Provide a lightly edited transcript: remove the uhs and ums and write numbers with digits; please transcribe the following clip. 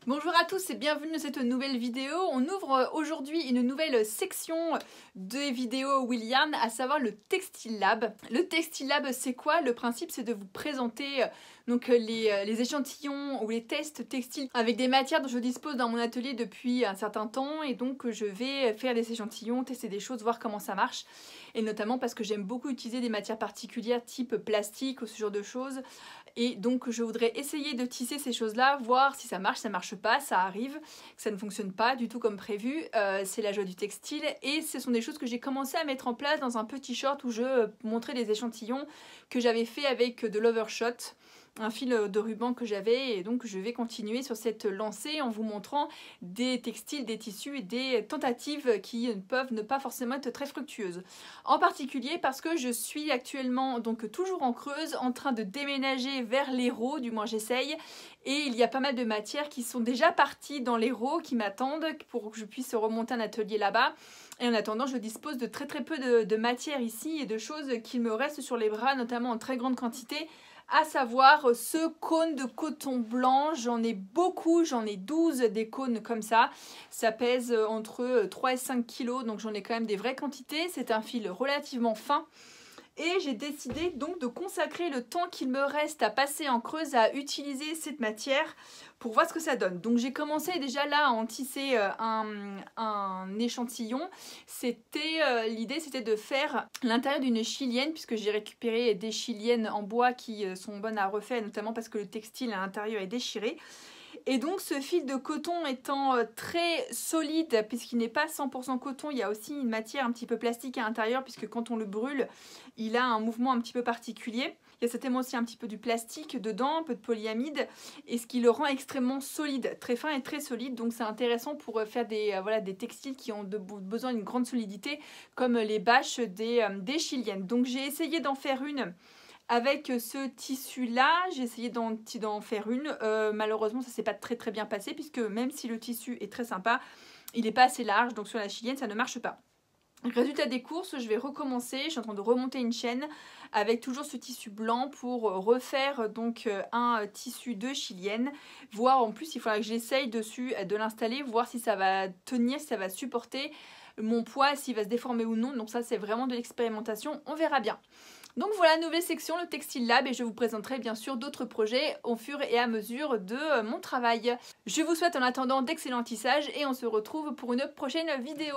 Bonjour à tous et bienvenue dans cette nouvelle vidéo. On ouvre aujourd'hui une nouvelle section des vidéos William, à savoir le Textile Lab. Le Textile Lab, c'est quoi? Le principe, c'est de vous présenter les échantillons ou les tests textiles avec des matières dont je dispose dans mon atelier depuis un certain temps, et donc je vais faire des échantillons, tester des choses, voir comment ça marche, et notamment parce que j'aime beaucoup utiliser des matières particulières type plastique ou ce genre de choses, et donc je voudrais essayer de tisser ces choses-là, voir si ça marche pas, ça arrive, que ça ne fonctionne pas du tout comme prévu. C'est la joie du textile, et ce sont des choses que j'ai commencé à mettre en place dans un petit short où je montrais des échantillons que j'avais fait avec de l'overshot, un fil de ruban que j'avais, et donc je vais continuer sur cette lancée en vous montrant des textiles, des tissus et des tentatives qui peuvent ne pas forcément être très fructueuses. En particulier parce que je suis actuellement donc toujours en Creuse, en train de déménager vers l'Hérault, du moins j'essaye, et il y a pas mal de matières qui sont déjà parties dans l'Hérault, qui m'attendent pour que je puisse remonter un atelier là-bas. Et en attendant, je dispose de très peu de matière ici et de choses qui me restent sur les bras, notamment en très grande quantité, à savoir ce cône de coton blanc. J'en ai beaucoup, j'en ai 12 des cônes comme ça. Ça pèse entre 3 et 5 kilos, donc j'en ai quand même des vraies quantités. C'est un fil relativement fin. Et j'ai décidé donc de consacrer le temps qu'il me reste à passer en Creuse à utiliser cette matière pour voir ce que ça donne. Donc j'ai commencé déjà là à en tisser un échantillon. L'idée c'était de faire l'intérieur d'une chilienne, puisque j'ai récupéré des chiliennes en bois qui sont bonnes à refaire, notamment parce que le textile à l'intérieur est déchiré. Et donc ce fil de coton étant très solide, puisqu'il n'est pas 100% coton, il y a aussi une matière un petit peu plastique à l'intérieur, puisque quand on le brûle, il a un mouvement un petit peu particulier. Il y a certainement aussi un petit peu du plastique dedans, un peu de polyamide, et ce qui le rend extrêmement solide, très fin et très solide. Donc c'est intéressant pour faire des textiles qui ont besoin d'une grande solidité, comme les bâches des chiliennes. Donc j'ai essayé d'en faire une avec ce tissu là, j'ai essayé d'en faire une, malheureusement ça s'est pas très bien passé, puisque même si le tissu est très sympa, il n'est pas assez large, donc sur la chilienne ça ne marche pas. Résultat des courses, je vais recommencer, je suis en train de remonter une chaîne avec toujours ce tissu blanc pour refaire donc un tissu de chilienne, voir en plus il faudra que j'essaye dessus de l'installer, voir si ça va tenir, si ça va supporter mon poids, s'il va se déformer ou non, donc ça c'est vraiment de l'expérimentation, on verra bien. Donc voilà, nouvelle section, le Textile Lab, et je vous présenterai bien sûr d'autres projets au fur et à mesure de mon travail. Je vous souhaite en attendant d'excellents tissages et on se retrouve pour une prochaine vidéo.